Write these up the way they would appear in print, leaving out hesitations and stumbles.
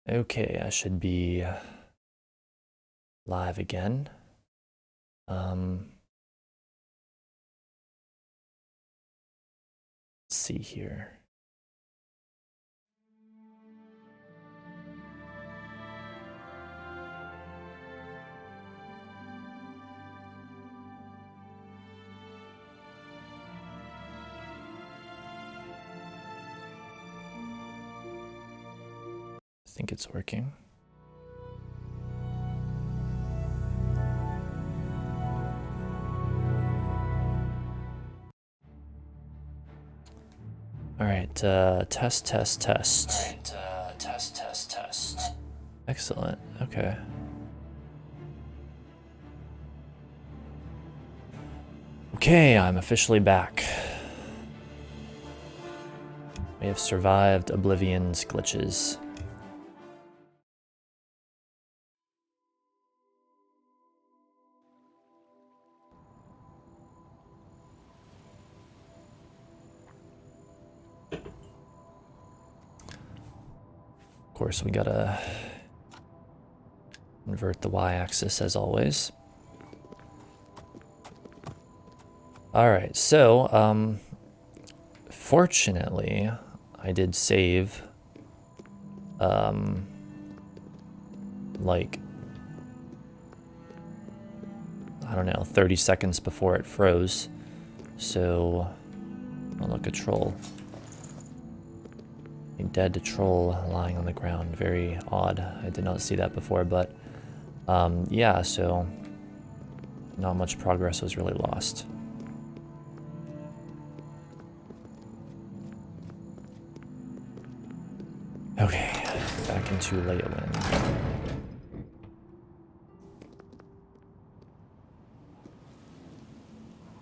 Okay, I should be live again. Let's see here. I think it's working. All right, test. All right, test. Excellent. Okay. Okay, I'm officially back. We have survived Oblivion's glitches. Of course, we gotta invert the y-axis as always. All right, so fortunately, I did save like, I don't know, 30 seconds before it froze. So, oh look, a troll. A dead troll lying on the ground. Very odd. I did not see that before, but yeah, so not much progress was really lost. Okay, back into Leolin.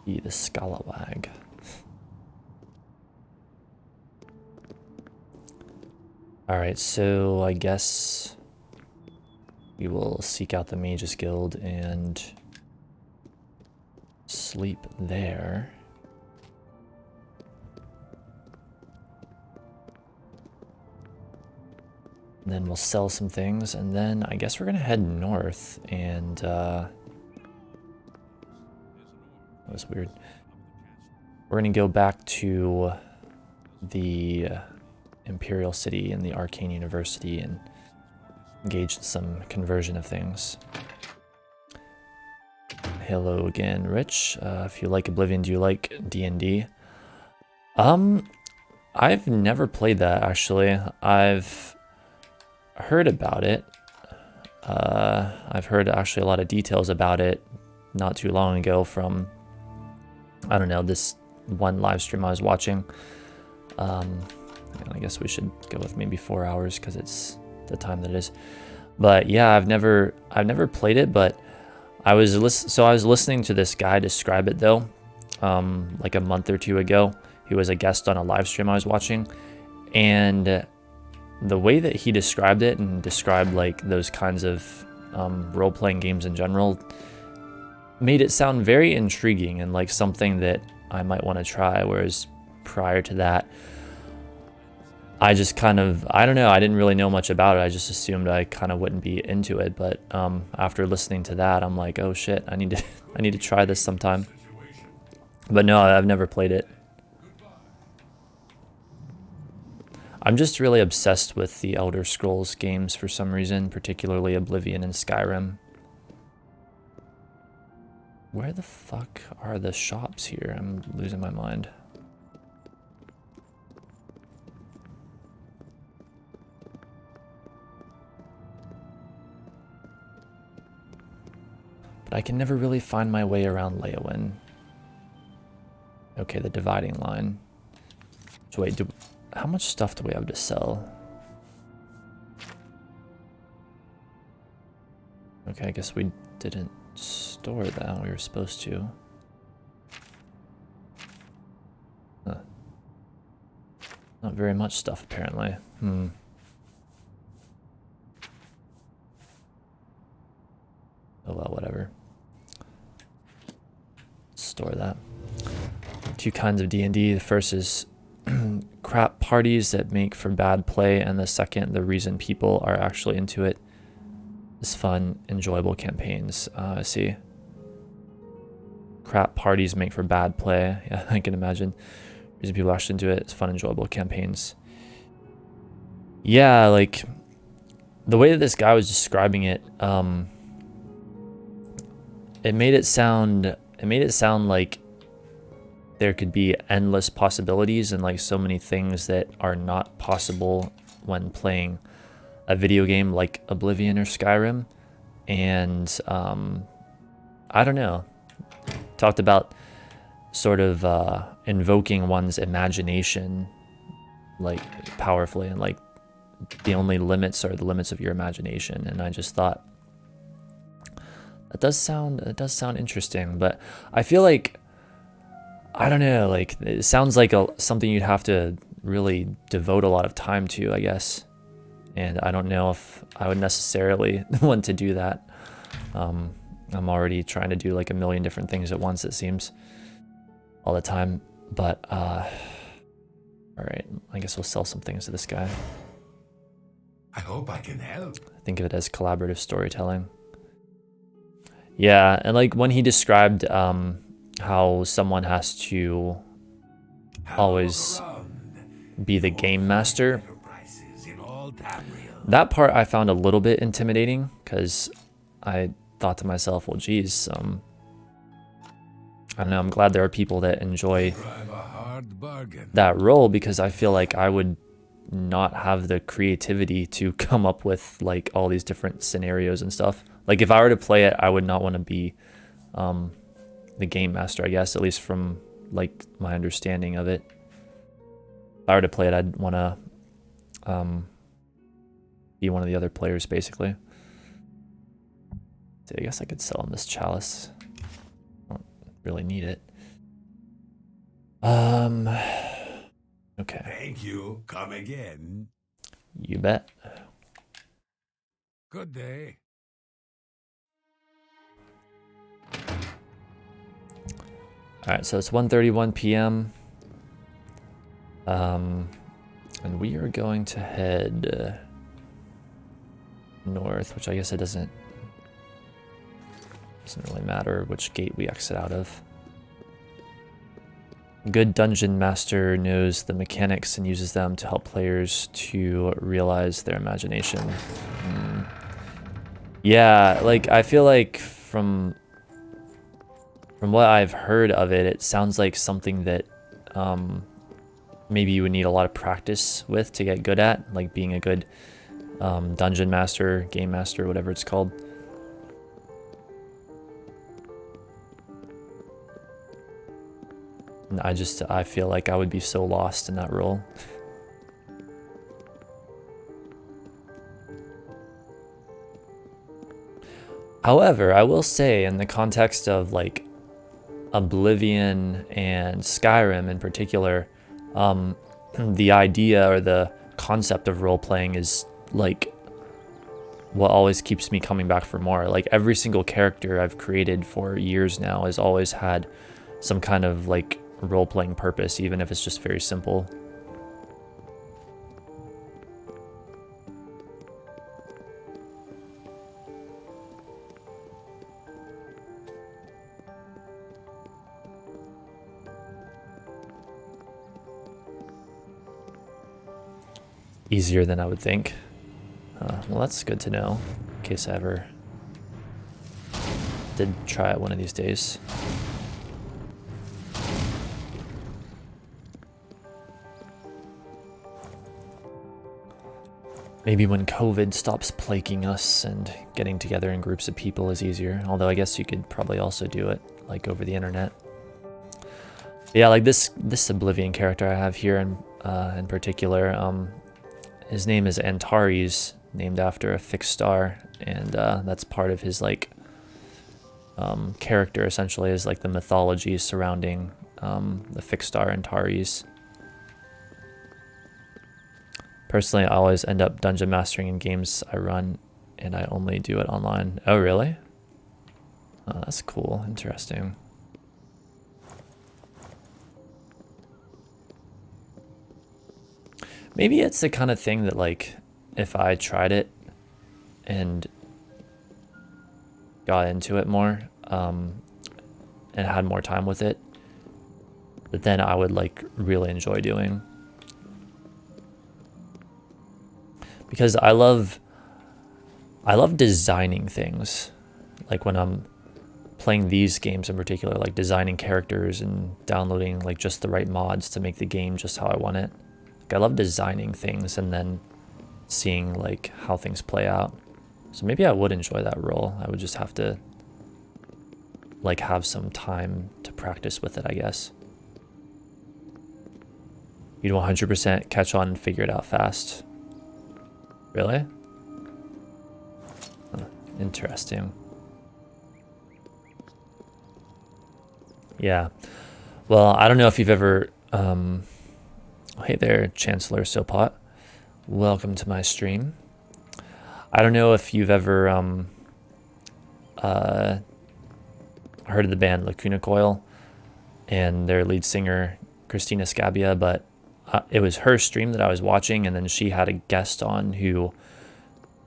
Be the Scalawag. Alright, so I guess we will seek out the Mages Guild and sleep there. And then we'll sell some things, and then I guess we're gonna head north and that was weird. We're gonna go back to the Imperial City and the Arcane University and engage in some conversion of things. Hello again, Rich. If you like Oblivion, do you like D&D? I've never played that, actually. I've heard about it. I've heard actually a lot of details about it not too long ago from, I don't know, this one live stream I was watching. And I guess we should go with maybe 4 hours because it's the time that it is. But yeah, I've never played it, but I was listening to this guy describe it though, like a month or two ago. He was a guest on a live stream I was watching, and the way that he described it and described like those kinds of role-playing games in general made it sound very intriguing and like something that I might want to try, whereas prior to that, I just kind of, I don't know, I didn't really know much about it. I just assumed I kind of wouldn't be into it, but after listening to that, I'm like, oh shit, I need to try this sometime. But no, I've never played it. I'm just really obsessed with the Elder Scrolls games for some reason, particularly Oblivion and Skyrim. Where the fuck are the shops here? I'm losing my mind. But I can never really find my way around Leolin. Okay, the dividing line. So wait, how much stuff do we have to sell? Okay, I guess we didn't store that. We were supposed to. Huh. Not very much stuff, apparently. Oh well, whatever. Store that. Two kinds of D&D. The first is crap parties that make for bad play, and the second, the reason people are actually into it is fun, enjoyable campaigns. I see. Crap parties make for bad play. Yeah, I can imagine. Reason people actually into it is fun, enjoyable campaigns. Yeah, like the way that this guy was describing it, it made it sound like there could be endless possibilities and like so many things that are not possible when playing a video game like Oblivion or Skyrim. And I don't know. Talked about sort of invoking one's imagination like powerfully, and like the only limits are the limits of your imagination. And I just thought it does sound interesting, but I feel like, I don't know, like it sounds like something you'd have to really devote a lot of time to, I guess. And I don't know if I would necessarily want to do that. I'm already trying to do like a million different things at once, it seems, all the time. But all right, I guess we'll sell some things to this guy. I hope I can help. Think of it as collaborative storytelling. Yeah, and like when he described how someone has to always be the game master, that part I found a little bit intimidating, because I thought to myself, well, geez, I don't know, I'm glad there are people that enjoy that role, because I feel like I would not have the creativity to come up with like all these different scenarios and stuff. Like if I were to play it, I would not want to be the game master, I guess, at least from like my understanding of it. If I were to play it, I'd want to be one of the other players, basically. So I guess I could sell him this chalice. I don't really need it. Okay. Thank you. Come again. You bet. Good day. Alright, so it's 1:31 p.m. And we are going to head north, which I guess it doesn't really matter which gate we exit out of. Good dungeon master knows the mechanics and uses them to help players to realize their imagination. Yeah, like I feel like from what I've heard of it, it sounds like something that maybe you would need a lot of practice with to get good at, like being a good dungeon master, game master, whatever it's called. And I feel like I would be so lost in that role. However, I will say, in the context of like Oblivion and Skyrim in particular, the idea or the concept of role-playing is like what always keeps me coming back for more. Like every single character I've created for years now has always had some kind of like role-playing purpose, even if it's just very simple. Easier than I would think. Well, that's good to know, in case I ever did try it one of these days. Maybe when COVID stops plaguing us and getting together in groups of people is easier. Although I guess you could probably also do it like over the internet. But yeah, like this Oblivion character I have here in particular, his name is Antares, named after a fixed star, and that's part of his like character essentially, is like the mythology surrounding the fixed star Antares. Personally, I always end up dungeon mastering in games I run, and I only do it online. Oh, really? Oh, that's cool. Interesting. Maybe it's the kind of thing that, like, if I tried it and got into it more, and had more time with it, that then I would, like, really enjoy doing. Because I love designing things. Like, when I'm playing these games in particular, like designing characters and downloading, like, just the right mods to make the game just how I want it. Like, I love designing things and then seeing, like, how things play out. So maybe I would enjoy that role. I would just have to, like, have some time to practice with it, I guess. You'd 100% catch on and figure it out fast. Really? Huh, interesting. Yeah. Well, I don't know if you've ever... oh, hey there, Chancellor Sopot. Welcome to my stream. I don't know if you've ever heard of the band Lacuna Coil and their lead singer, Christina Scabbia, but it was her stream that I was watching, and then she had a guest on who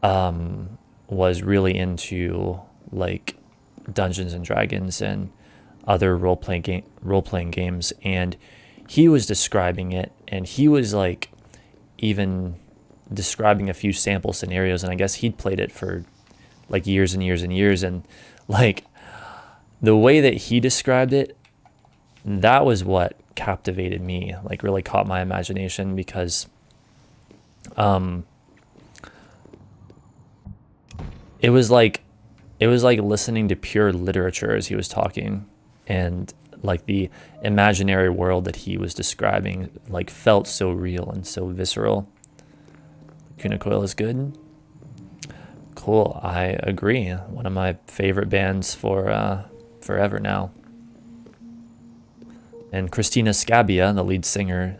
was really into, like, Dungeons and Dragons and other role-playing games, and he was describing it, and he was, like, even describing a few sample scenarios, and I guess he'd played it for, like, years and years and years, and, like, the way that he described it, that was what captivated me, like, really caught my imagination, because it was like listening to pure literature as he was talking, and, like, the imaginary world that he was describing, like, felt so real and so visceral. Lacuna Coil is good. Cool, I agree. One of my favorite bands for forever now. And Christina Scabbia, the lead singer,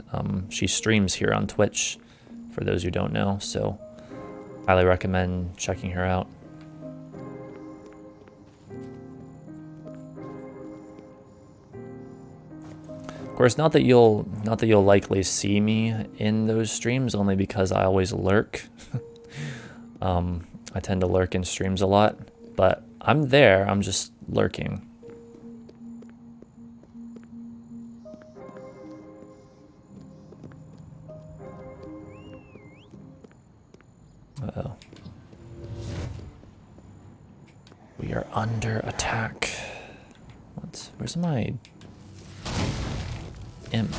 she streams here on Twitch, for those who don't know, so highly recommend checking her out. Of course, not that you'll likely see me in those streams, only because I always lurk. I tend to lurk in streams a lot, but I'm there, I'm just lurking. Uh-oh. We are under attack. Where's my imp?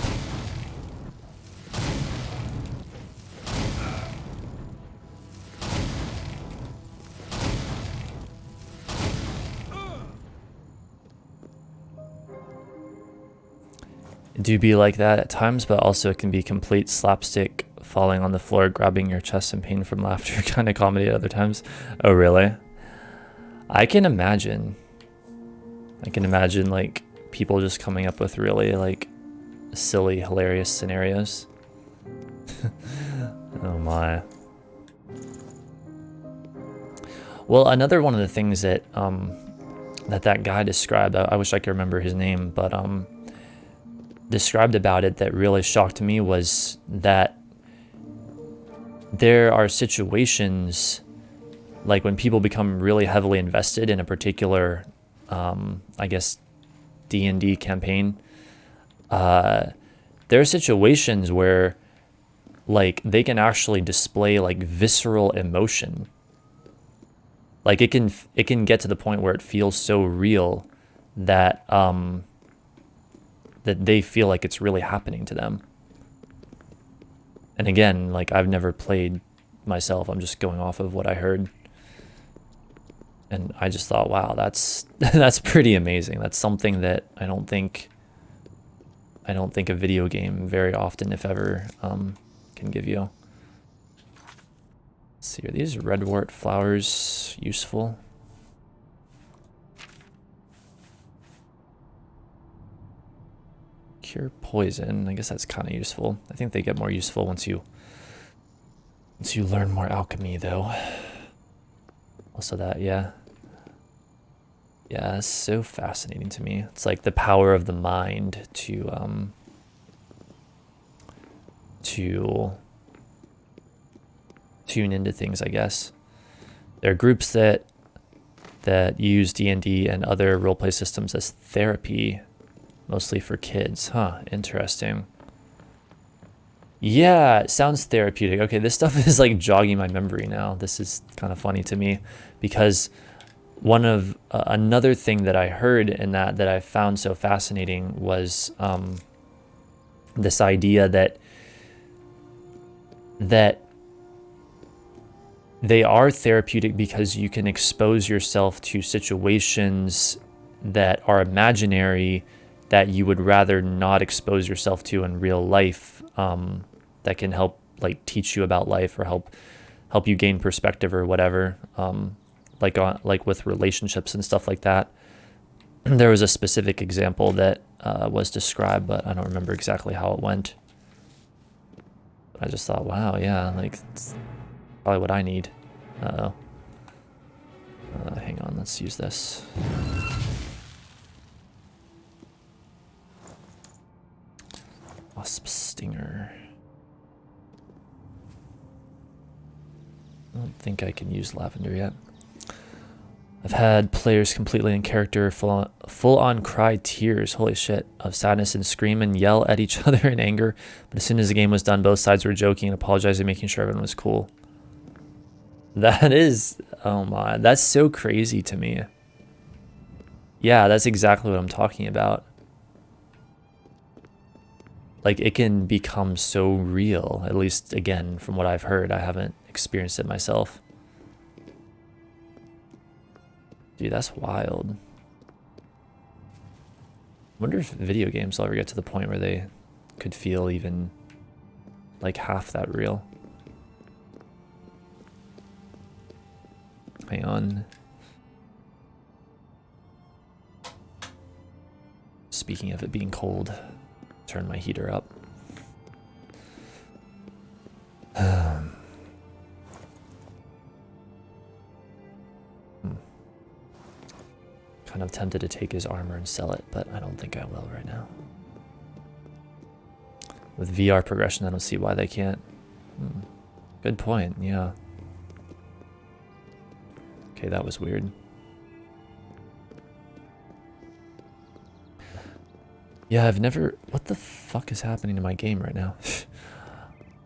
It do be like that at times, but also it can be complete slapstick, falling on the floor, grabbing your chest in pain from laughter kind of comedy at other times. Oh, really? I can imagine, like, people just coming up with really, like, silly, hilarious scenarios. Oh my. Well, another one of the things that that guy described, I wish I could remember his name, but described about it that really shocked me was that there are situations, like, when people become really heavily invested in a particular, I guess, D&D campaign, there are situations where, like, they can actually display, like, visceral emotion. Like, it can get to the point where it feels so real that that they feel like it's really happening to them. And again, like, I've never played myself, I'm just going off of what I heard. And I just thought, wow, that's pretty amazing. That's something that I don't think a video game very often, if ever, can give you. Let's see, are these redwort flowers useful? Cure poison, I guess that's kind of useful. I think they get more useful once you learn more alchemy, though. Also that, yeah. Yeah, it's so fascinating to me. It's like the power of the mind to tune into things, I guess. There are groups that use D&D and other roleplay systems as therapy, mostly for kids. Huh, interesting. Yeah, it sounds therapeutic. Okay, this stuff is like jogging my memory now. This is kind of funny to me because one of another thing that I heard in that I found so fascinating was this idea that they are therapeutic because you can expose yourself to situations that are imaginary that you would rather not expose yourself to in real life, that can help like teach you about life or help you gain perspective or whatever, like with relationships and stuff like that. There was a specific example that was described, but I don't remember exactly how it went. I just thought, wow, yeah, like it's probably what I need. Uh-oh. Hang on, let's use this. Wasp stinger. I don't think I can use lavender yet. I've had players completely in character full on cry tears, holy shit, of sadness and scream and yell at each other in anger. But as soon as the game was done, both sides were joking and apologizing, making sure everyone was cool. That is, oh my, that's so crazy to me. Yeah, that's exactly what I'm talking about. Like, it can become so real, at least, again, from what I've heard. I haven't experienced it myself. Dude, that's wild. I wonder if video games will ever get to the point where they could feel even, like, half that real. Hang on. Speaking of it being cold, turn my heater up. Kind of tempted to take his armor and sell it, but I don't think I will right now. With VR progression, I don't see why they can't. Good point, yeah. Okay, that was weird. Yeah, I've never... What the fuck is happening to my game right now?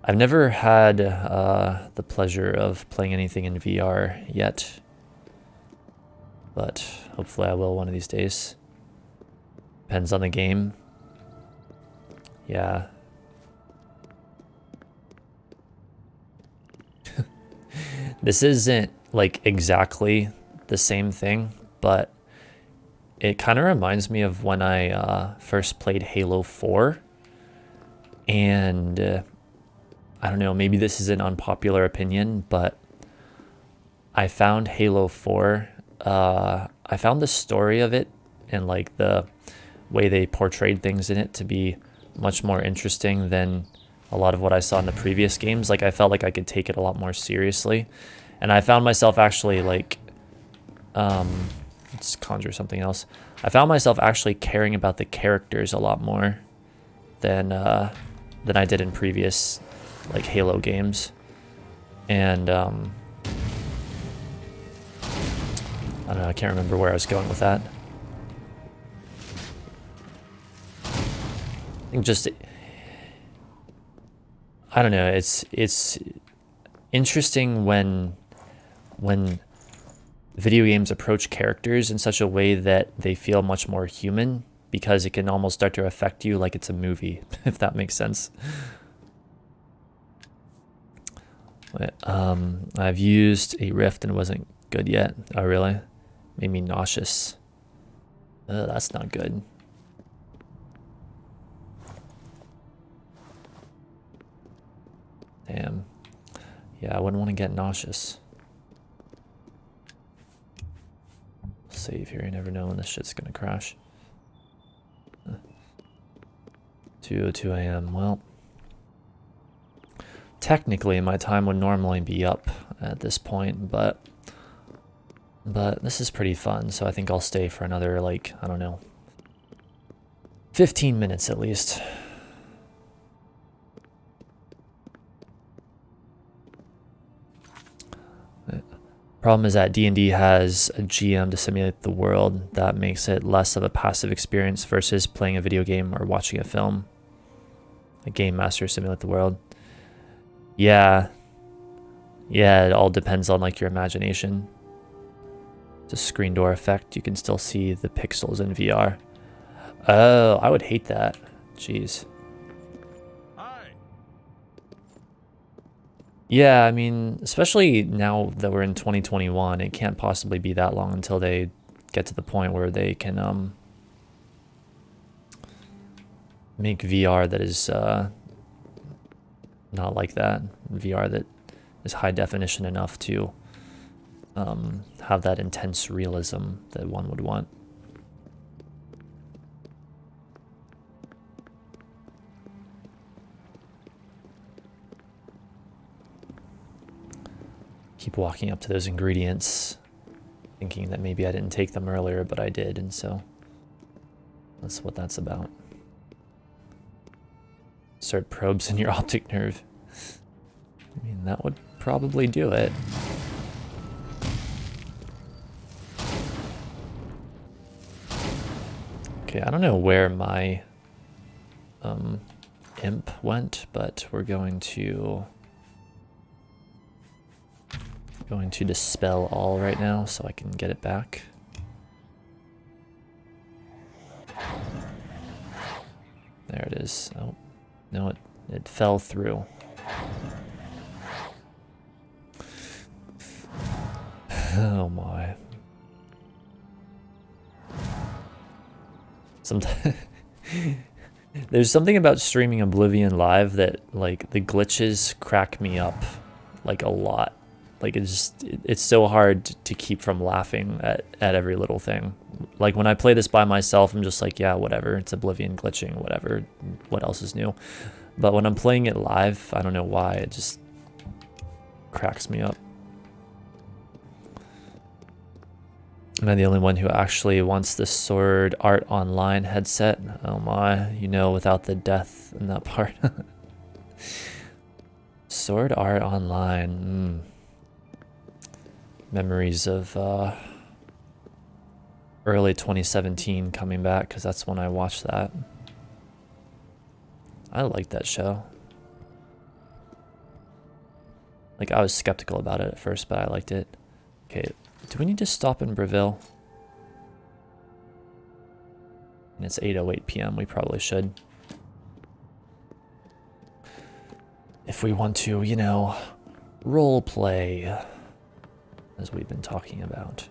I've never had the pleasure of playing anything in VR yet. But hopefully I will one of these days. Depends on the game. Yeah. This isn't like exactly the same thing, but it kind of reminds me of when I first played Halo 4. And I don't know, maybe this is an unpopular opinion, but I found Halo 4, I found the story of it and like the way they portrayed things in it to be much more interesting than a lot of what I saw in the previous games. Like, I felt like I could take it a lot more seriously. And I found myself actually like, let's conjure something else. I found myself actually caring about the characters a lot more than I did in previous like Halo games. And I don't know, I can't remember where I was going with that. I think just, I don't know, it's interesting when video games approach characters in such a way that they feel much more human, because it can almost start to affect you like it's a movie, if that makes sense. I've used a rift and it wasn't good yet. Oh, really? Made me nauseous. That's not good. Damn. Yeah, I wouldn't want to get nauseous. Save here, you never know when this shit's gonna crash. 2:02 a.m. Well, technically my time would normally be up at this point, but this is pretty fun, so I think I'll stay for another, like, I don't know, 15 minutes at least. Problem is that D&D has a GM to simulate the world. That makes it less of a passive experience versus playing a video game or watching a film. A game master simulate the world. Yeah. Yeah, it all depends on like your imagination. It's a screen door effect. You can still see the pixels in VR. Oh, I would hate that. Jeez. Yeah, I mean, especially now that we're in 2021, it can't possibly be that long until they get to the point where they can make VR that is not like that. VR that is high definition enough to have that intense realism that one would want. Keep walking up to those ingredients, thinking that maybe I didn't take them earlier, but I did, and so that's what that's about. Insert probes in your optic nerve. I mean, that would probably do it. Okay, I don't know where my imp went, but we're going to dispel all right now so I can get it back. There it is. Oh, no, it fell through. Oh my. Sometimes there's something about streaming Oblivion live that like the glitches crack me up like a lot. Like it's so hard to keep from laughing at every little thing. Like when I play this by myself, I'm just like, yeah, whatever. It's Oblivion glitching, whatever. What else is new? But when I'm playing it live, I don't know why, it just cracks me up. Am I the only one who actually wants the Sword Art Online headset? Oh my, you know, without the death in that part. Sword Art Online. Memories of early 2017 coming back, because that's when I watched that. I liked that show. Like, I was skeptical about it at first, but I liked it. Okay, do we need to stop in Breville? And it's 8:08 p.m. We probably should. If we want to, you know, role play, as we've been talking about.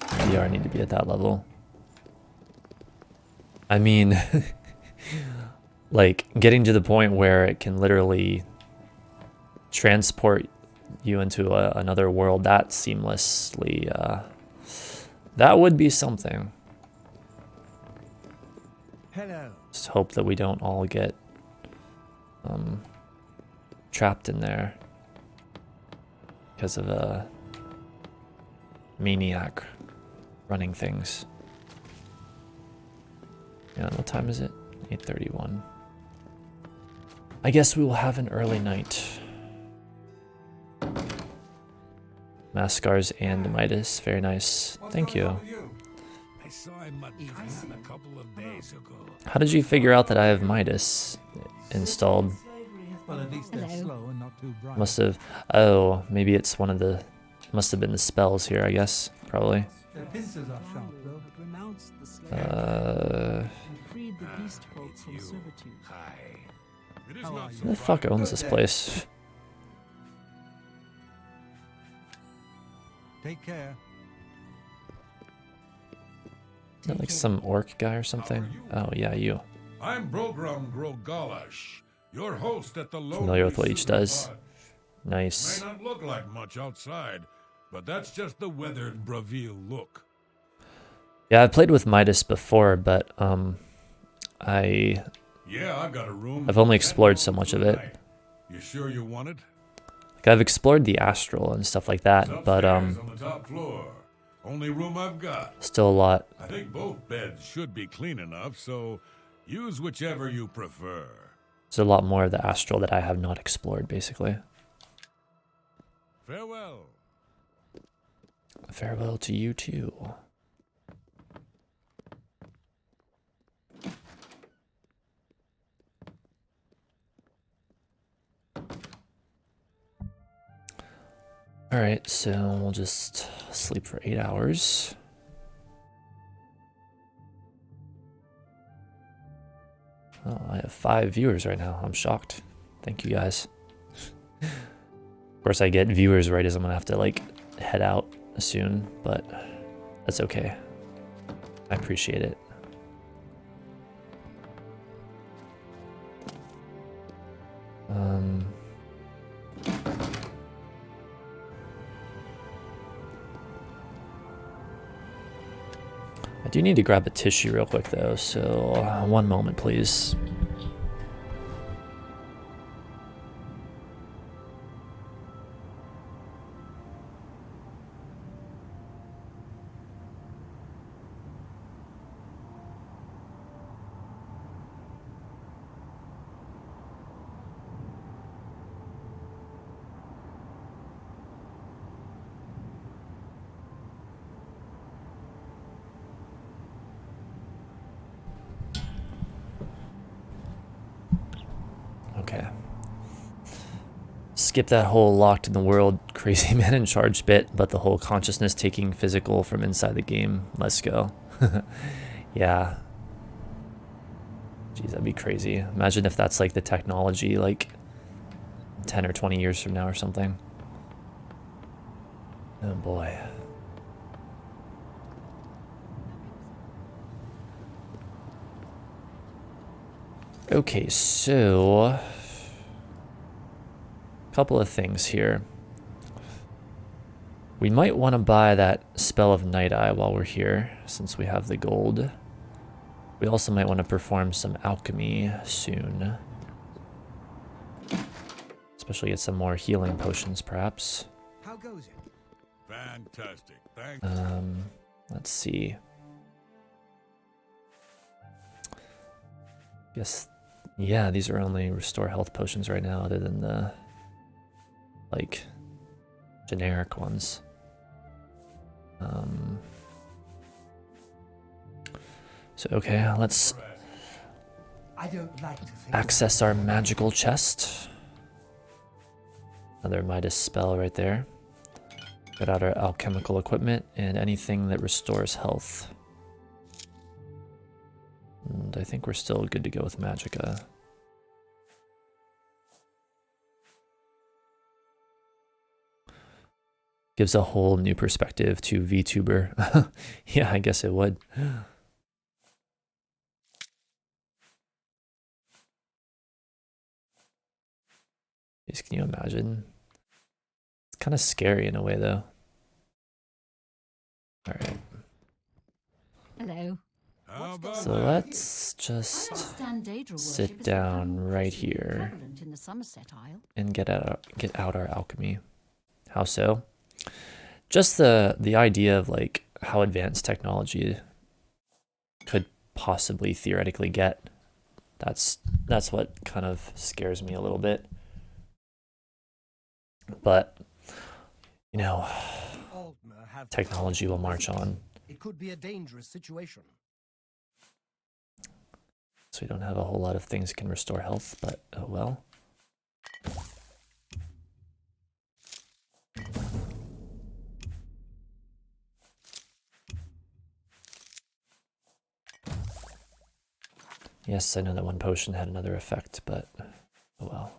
VR need to be at that level. I mean, like getting to the point where it can literally transport you into another world that seamlessly, that would be something. Hello. Just hope that we don't all get trapped in there because of a maniac running things. Yeah, what time is it? 8:31. I guess we will have an early night. Mascars and Midas, very nice. Thank you. I saw him a couple of days ago. How did you figure out that I have Midas installed? Well, at least they're slow and not too bright. Must have. Oh, maybe it's one of the. Must have been the spells here, I guess. Probably. Their pincers are sharp, though. Who the fuck owns this place? Take care. Is that like some orc guy or something? Oh yeah, you. I'm Brogram Grogalash, your host at the Lonely Familiar with what each Sugar does. Lodge. Nice. May not look like much outside, but that's just the weathered Braville look. Yeah, I've played with Midas before, but Yeah, I got a room. I've only explored so much of it. tonight. You sure you want it? Like I've explored the astral and stuff like that, It's but upstairs on the top floor. Only room I've got. still a lot. I think both beds should be clean enough, so use whichever you prefer. There's a lot more of the astral that I have not explored, basically. Farewell. Farewell to you too. Alright, so we'll just sleep for 8 hours. Oh, I have 5 viewers right now. I'm shocked. Thank you guys. Of course, I get viewers right as I'm gonna have to like head out soon, but that's okay. I appreciate it. I do need to grab a tissue real quick though, so one moment please. Okay. Skip that whole locked in the world crazy man in charge bit, but the whole consciousness taking physical from inside the game. Let's go. Yeah. Jeez, that'd be crazy. Imagine if that's like the technology like 10 or 20 years from now or something. Oh boy. Okay, so a couple of things here. We might want to buy that Spell of Night Eye while we're here, since we have the gold. We also might want to perform some alchemy soon. Especially get some more healing potions, perhaps. How goes it? Fantastic. Thank Let's see. Guess, yeah, these are only restore health potions right now, other than the, like, generic ones. So, okay, let's I don't like to think access our magical chest. Another Midas spell right there. Get out our alchemical equipment and anything that restores health. And I think we're still good to go with Magicka. Gives a whole new perspective to VTuber. Yeah, I guess it would. Jeez, can you imagine? It's kind of scary in a way, though. All right. Hello. How about So that? let's just sit down right here In the Somerset Isle. and get out our alchemy. How so? Just the idea of like how advanced technology could possibly theoretically get. That's what kind of scares me a little bit. But you know, Aldmer have technology will march on. It could be a dangerous situation. So we don't have a whole lot of things that can restore health, but oh well. Yes, I know that one potion had another effect, but oh well.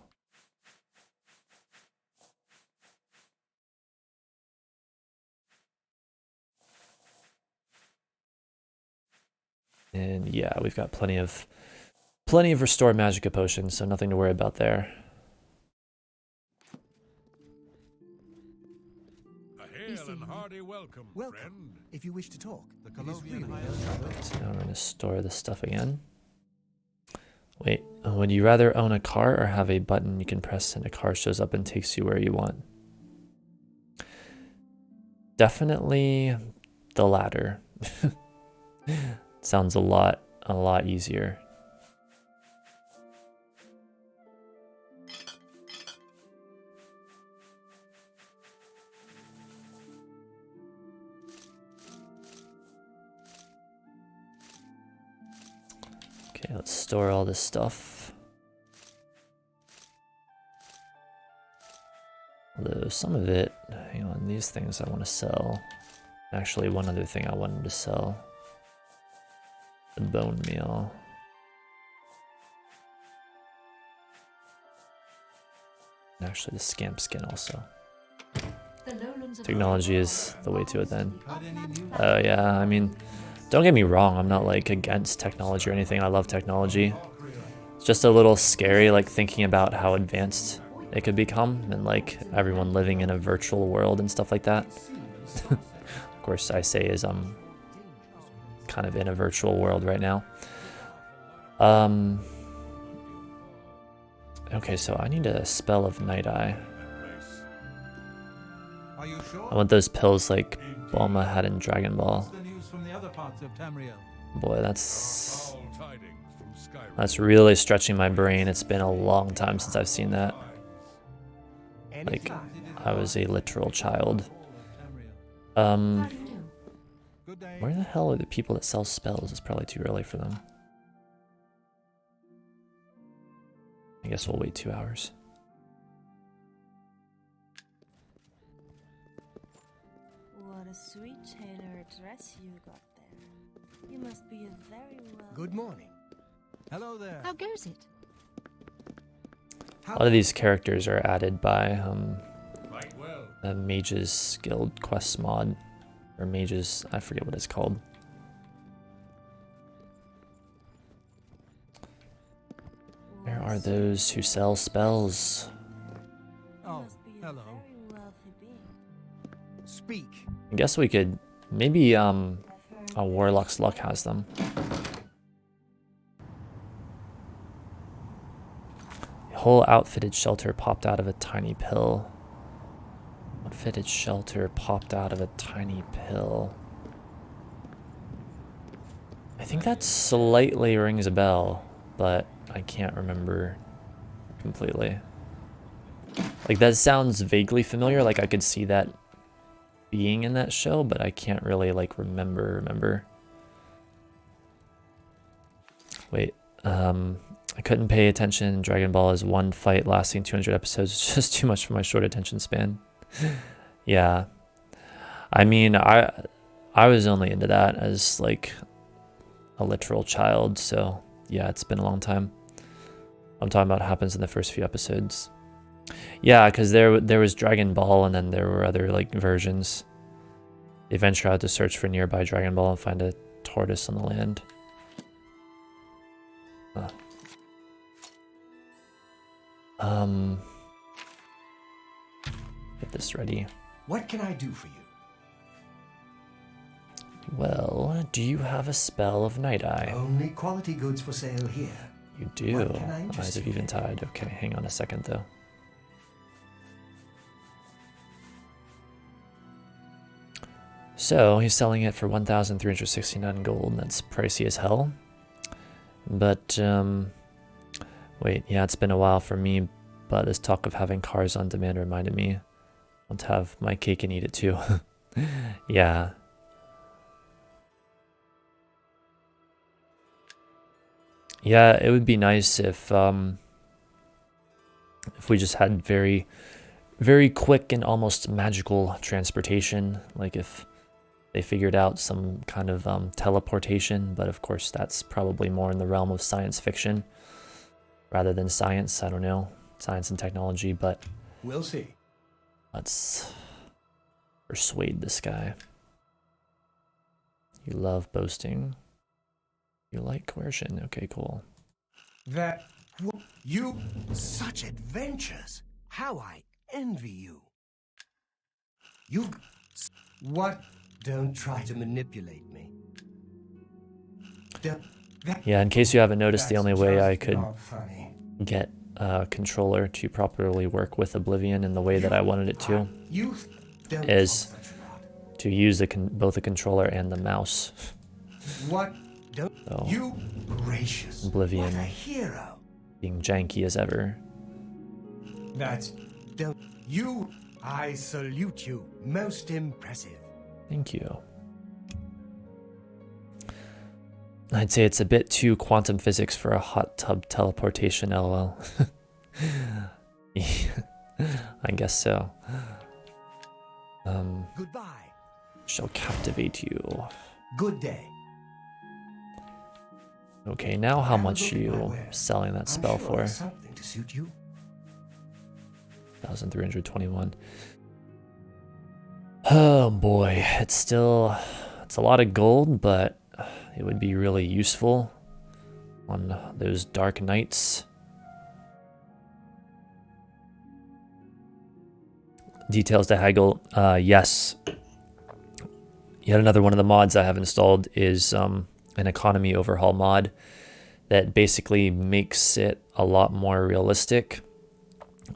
And yeah, we've got plenty of restore magicka potions, so nothing to worry about there. A hail and hearty welcome, Welcome. friend. If you wish to talk, the It is Colovian really Isles travel. So now we're gonna store this stuff again. Wait, would you rather own a car or have a button you can press and a car shows up and takes you where you want? Definitely the latter. Sounds a lot easier. Okay, let's store all this stuff. Although some of it, hang on, these things I want to sell. Actually, one other thing I wanted to sell. The bone meal. And actually, the scamp skin also. The lowlands of Technology is the way to it then. Oh yeah, I mean, don't get me wrong, I'm not like against technology or anything. I love technology. It's just a little scary, like thinking about how advanced it could become and like everyone living in a virtual world and stuff like that. Of course, I say is I'm kind of in a virtual world right now. Okay, so I need a spell of Night Eye. Are you sure? I want those pills like Bulma had in Dragon Ball. The news from the other parts of Tamriel. Boy, that's All tidings from Skyrim. That's really stretching my brain. It's been a long time since I've seen that. Like, I was a literal child. How do you do? Good day. Where the hell are the people that sell spells? It's probably too early for them. I guess we'll wait 2 hours. What a sweet tailored dress you got there. You must be a very well. Good morning. Hello there. How goes it? A lot of these characters are added by Fight well. the Mages Guild Quest mod. Or Mages, I forget what it's called. Where are those who sell spells? You Oh, must be a hello. very wealthy being. Speak. I guess we could, maybe a Warlock's Luck has them. A whole outfitted shelter popped out of a tiny pill. Outfitted shelter popped out of a tiny pill. I think that slightly rings a bell, but I can't remember completely. Like, that sounds vaguely familiar, like I could see that being in that show, but I can't really like remember. Wait, I couldn't pay attention. Dragon Ball is one fight lasting 200 episodes. It's just too much for my short attention span. Yeah, I mean, I was only into that as like a literal child, so yeah, it's been a long time. I'm talking about what happens in the first few episodes. Yeah, because there was Dragon Ball, and then there were other like versions. They venture out to search for nearby Dragon Ball and find a tortoise on the land. Get this ready. What can I do for you? Well, do you have a spell of Night Eye? Only quality goods for sale here. You do. What can I interest Eyes of you in? Eventide. Okay, hang on a second though. So he's selling it for 1,369 gold. That's pricey as hell. But wait, yeah, it's been a while for me. But this talk of having cars on demand reminded me. I want to have my cake and eat it too. Yeah. Yeah, it would be nice if we just had very, very quick and almost magical transportation. Like if they figured out some kind of teleportation, but of course that's probably more in the realm of science fiction rather than science. I don't know, science and technology, but We'll see. let's persuade this guy. You love boasting. You like coercion. Okay, cool. That you such adventures. How I envy you. You what? Don't try to manipulate me. Yeah, in case you haven't noticed, the only way I could Not funny. get a controller to properly work with Oblivion in the way that I wanted it to You don't is talk such rot. to use both the controller and the mouse. What? Don't So, you gracious? Oblivion. What a hero. being janky as ever. That's don't you. I salute you. Most impressive. Thank you. I'd say it's a bit too quantum physics for a hot tub teleportation, lol. I guess so. Goodbye. Shall captivate you. Good day. Okay, now how Have a much look at my you wares. selling that I'm spell sure for? there's something to suit you. 1,321. Oh boy, it's a lot of gold, but it would be really useful on those dark nights. Details to haggle. Yes. Yet another one of the mods I have installed is an economy overhaul mod that basically makes it a lot more realistic,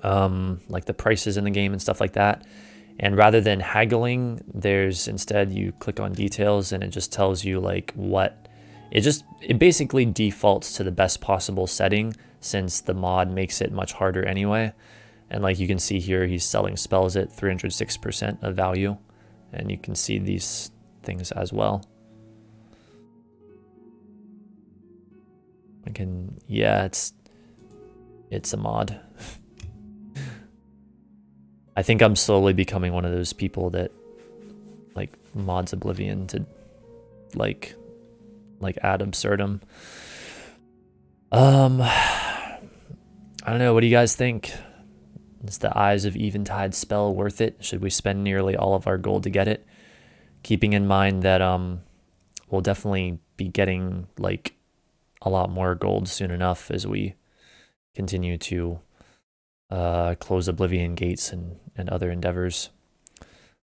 like the prices in the game and stuff like that. And rather than haggling, instead you click on details and it just tells you like it basically defaults to the best possible setting, since the mod makes it much harder anyway. And like you can see here, he's selling spells at 306% of value, and you can see these things as well. Yeah, it's a mod. I think I'm slowly becoming one of those people that like mods Oblivion to like ad absurdum. I don't know, what do you guys think? Is the Eyes of Eventide spell worth it? Should we spend nearly all of our gold to get it? Keeping in mind that we'll definitely be getting like a lot more gold soon enough as we continue to close Oblivion gates and other endeavors.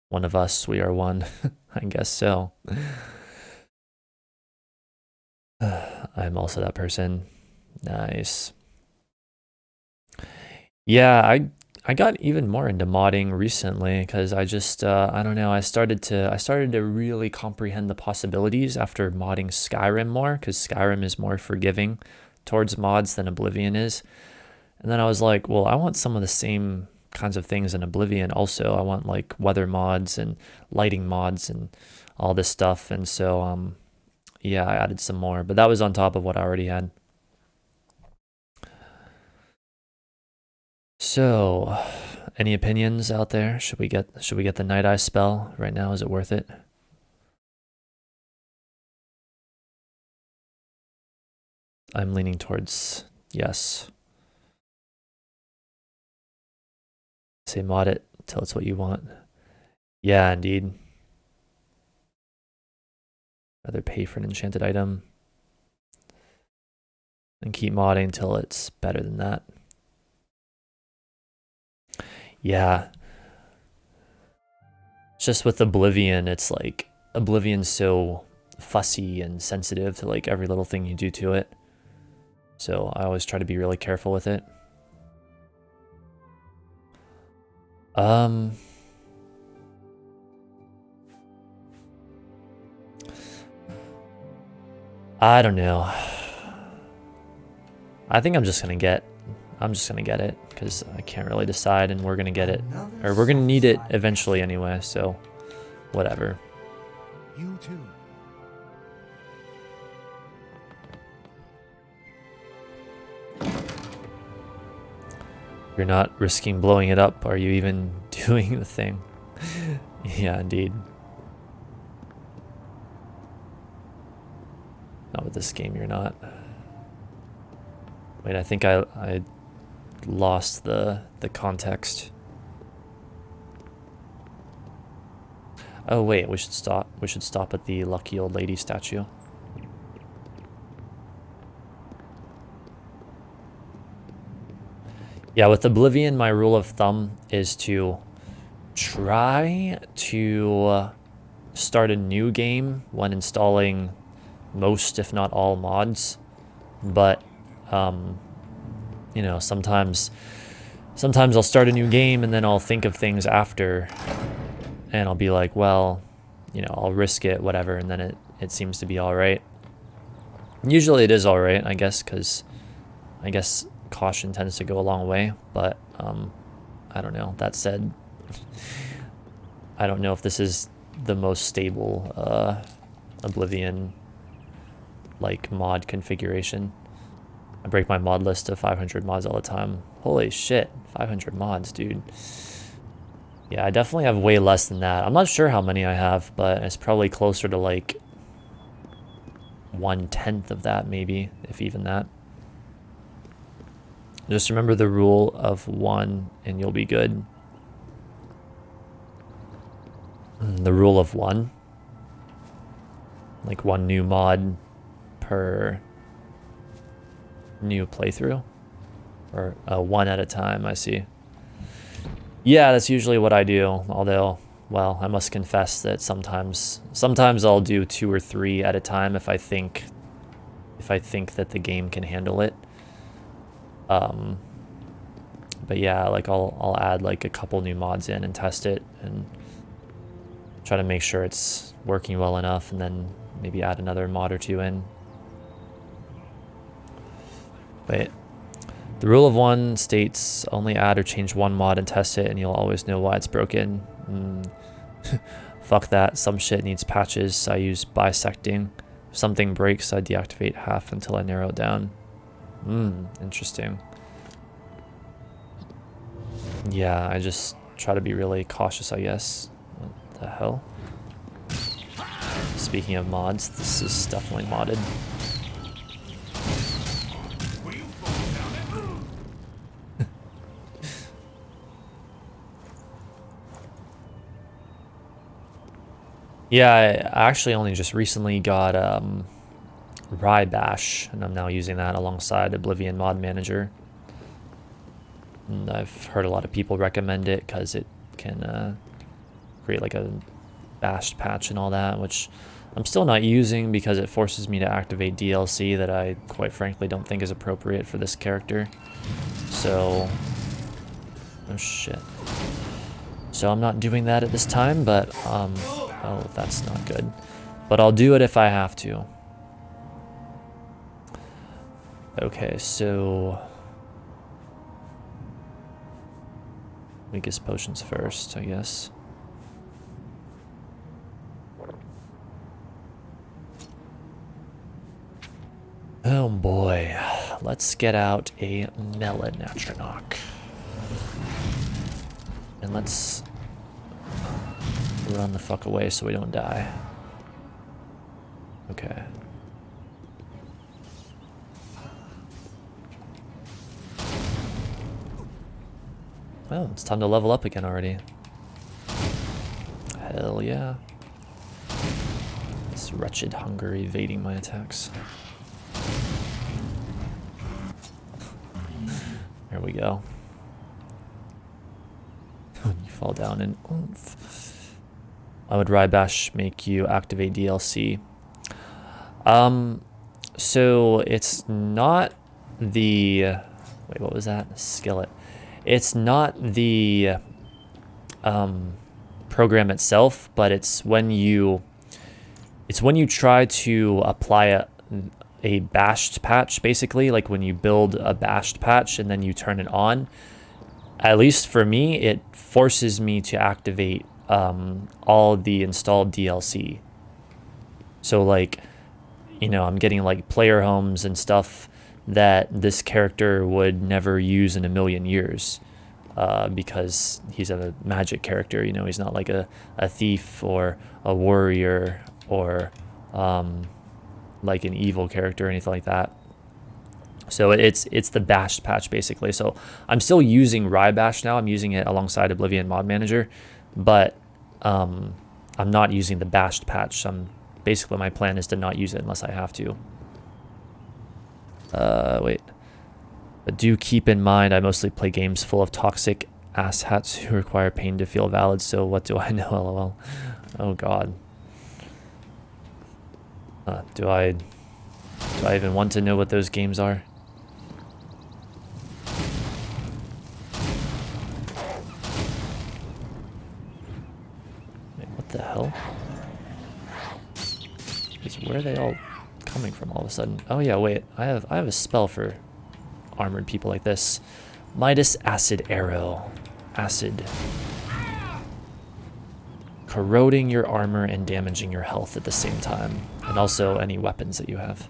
One of us, we are one. I guess so. I'm also that person. Nice. Yeah, I got even more into modding recently because I just I don't know, I started to really comprehend the possibilities after modding Skyrim more, because Skyrim is more forgiving towards mods than Oblivion is. And then I was like, well, I want some of the same kinds of things in Oblivion also. I want like weather mods and lighting mods and all this stuff. And so yeah, I added some more, but that was on top of what I already had. So, any opinions out there? Should we get the Night Eye spell right now? Is it worth it? I'm leaning towards yes. Say mod it till it's what you want. Yeah, indeed. Rather pay for an enchanted item and keep modding till it's better than that. Yeah. Just with Oblivion, it's like Oblivion's so fussy and sensitive to like every little thing you do to it. So I always try to be really careful with it. I don't know. I think I'm just gonna get it because I can't really decide, and we're gonna get it, or we're gonna need it eventually anyway. So, whatever. You too. You're not risking blowing it up. Are you even doing the thing? Yeah, indeed. Not with this game, you're not. Wait, I think I lost the context. Oh wait, we should stop. We should stop at the lucky old lady statue. Yeah, with Oblivion, my rule of thumb is to try to start a new game when installing most, if not all, mods. But you know, sometimes I'll start a new game and then I'll think of things after, and I'll be like, well, you know, I'll risk it, whatever, and then it seems to be all right. Usually it is all right, I guess, because I guess caution tends to go a long way. But I don't know. That said, I don't know if this is the most stable Oblivion like mod configuration. I break my mod list to 500 mods all the time. Holy shit, 500 mods, dude. Yeah, I definitely have way less than that. I'm not sure how many I have, but it's probably closer to like 1/10 of that, maybe, if even that. Just remember the rule of 1 and you'll be good. The rule of 1. Like 1 new mod per new playthrough. Or 1 at a time, I see. Yeah, that's usually what I do. Although, well, I must confess that sometimes I'll do 2 or 3 at a time if I think that the game can handle it. But yeah, like I'll add like a couple new mods in and test it and try to make sure it's working well enough, and then maybe add another mod or 2 in. Wait. The rule of 1 states only add or change 1 mod and test it, and you'll always know why it's broken. Fuck that. Some shit needs patches. I use bisecting. If something breaks, I deactivate half until I narrow it down. Interesting. Yeah, I just try to be really cautious, I guess. What the hell? Speaking of mods, this is definitely modded. Yeah, I actually only just recently got Rybash, and I'm now using that alongside Oblivion Mod Manager. And I've heard a lot of people recommend it because it can create like a bashed patch and all that, which I'm still not using because it forces me to activate DLC that I quite frankly don't think is appropriate for this character. So, oh shit. So I'm not doing that at this time, but oh, that's not good. But I'll do it if I have to. Okay, so weakest potions first, I guess. Oh boy, let's get out a melon atronach. And let's run the fuck away so we don't die. Okay. Well, it's time to level up again already. Hell yeah. This wretched hunger evading my attacks. There we go. You fall down and oomph. Why would Rybash make you activate DLC? So it's not the... Wait, what was that? Skillet. It's not the program itself, but it's when you try to apply a bashed patch, basically, like when you build a bashed patch and then you turn it on. At least for me, it forces me to activate all the installed DLC. So like, you know, I'm getting like player homes and stuff that this character would never use in a million years because he's a magic character. You know, he's not like a thief or a warrior or like an evil character or anything like that. So it's the bashed patch basically. So I'm still using Rybash now. I'm using it alongside Oblivion Mod Manager, but I'm not using the bashed patch. Basically my plan is to not use it unless I have to. Wait. But do keep in mind I mostly play games full of toxic asshats who require pain to feel valid, so what do I know, lol. Oh god. Do I even want to know what those games are? Wait, what the hell? Where are they all coming from all of a sudden? Oh yeah, wait. I have a spell for armored people like this. Midas Acid Arrow. Acid. Corroding your armor and damaging your health at the same time. And also any weapons that you have.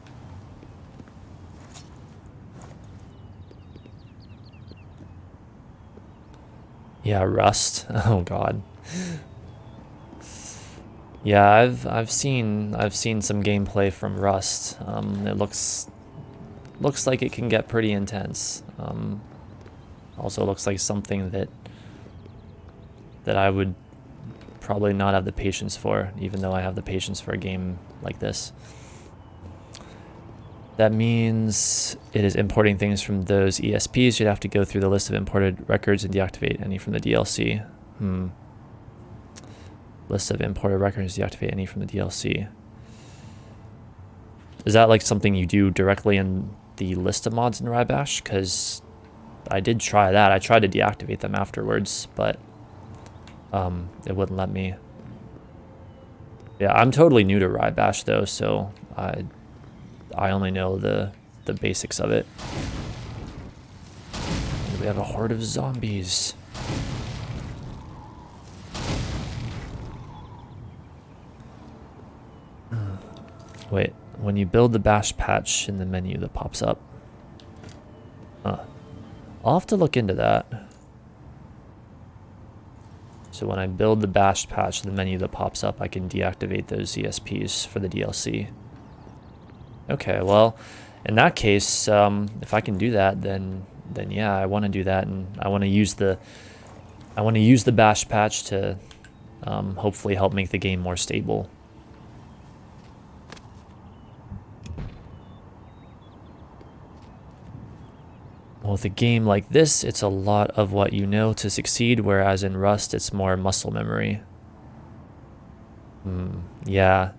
Yeah, Rust. Oh God. Yeah, I've seen some gameplay from Rust. It looks like it can get pretty intense. Also looks like something that I would probably not have the patience for, even though I have the patience for a game like this. That means it is importing things from those ESPs. You'd have to go through the list of imported records and deactivate any from the DLC. List of imported records, deactivate any from the DLC. Is that like something you do directly in the list of mods in Rybash? Because I did try that. I tried to deactivate them afterwards, but it wouldn't let me. Yeah, I'm totally new to Rybash though, so I only know the basics of it. We have a horde of zombies. Wait, when you build the bash patch in the menu that pops up. I'll have to look into that. So when I build the bash patch, the menu that pops up, I can deactivate those ESPs for the DLC. Okay, well, in that case, if I can do that, then yeah, I want to do that, and I want to use the bash patch to hopefully help make the game more stable. Well, with a game like this, it's a lot of what you know to succeed, whereas in Rust, it's more muscle memory. Yeah.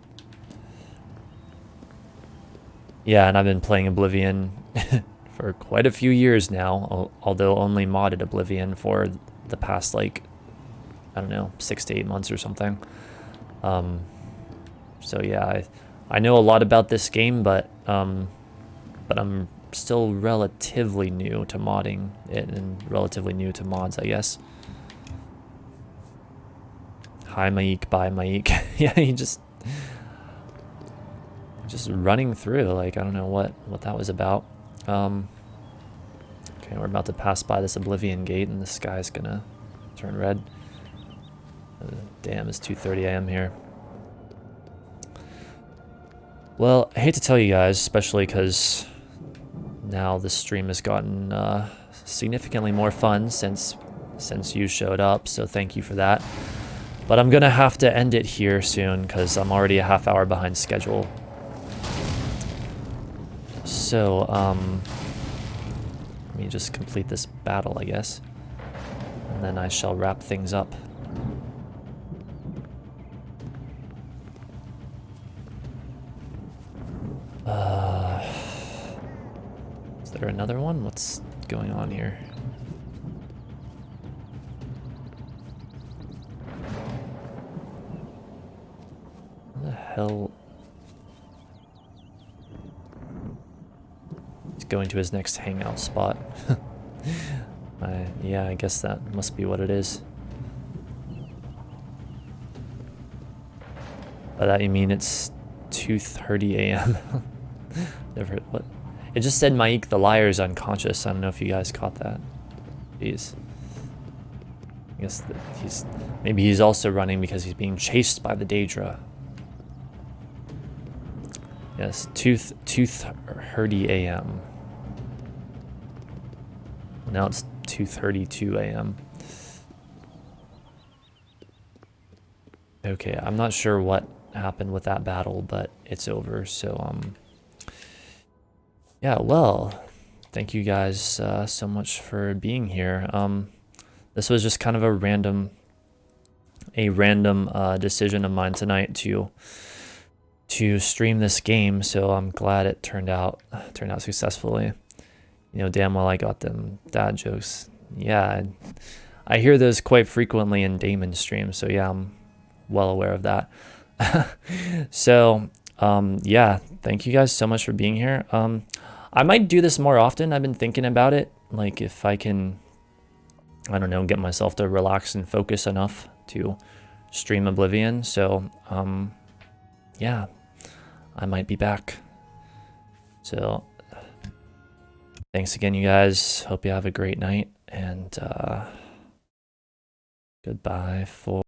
Yeah, and I've been playing Oblivion for quite a few years now, although only modded Oblivion for the past, like, I don't know, 6 to 8 months or something. So yeah, I know a lot about this game, but I'm still relatively new to modding it and relatively new to mods, I guess. Hi, Maik, bye, Maik. Yeah, he just running through, like, I don't know what that was about. Okay, we're about to pass by this Oblivion gate, and the sky's gonna turn red. Damn, it's 2:30 a.m. here. Well, I hate to tell you guys, especially because now this stream has gotten significantly more fun since you showed up, so thank you for that. But I'm gonna have to end it here soon because I'm already a half hour behind schedule. So, let me just complete this battle, I guess. And then I shall wrap things up. Is there another one? What's going on here? What the hell? He's going to his next hangout spot. Yeah, I guess that must be what it is. By that you mean it's 2:30 a.m. Never heard what? It just said Maik the liar is unconscious. I don't know if you guys caught that. Jeez. I guess that maybe he's also running because he's being chased by the Daedra. Yes, 2:30 a.m. Now it's 2:32 a.m. Okay, I'm not sure what happened with that battle, but it's over. So yeah, well, thank you guys so much for being here. This was just kind of a random decision of mine tonight to stream this game, so I'm glad it turned out successfully. You know, damn well I got them dad jokes. Yeah, I hear those quite frequently in Damon's stream, so yeah, I'm well aware of that. So, yeah, thank you guys so much for being here. I might do this more often. I've been thinking about it, like if I can, I don't know, get myself to relax and focus enough to stream Oblivion. So, yeah, I might be back. So, thanks again, you guys. Hope you have a great night, and Goodbye for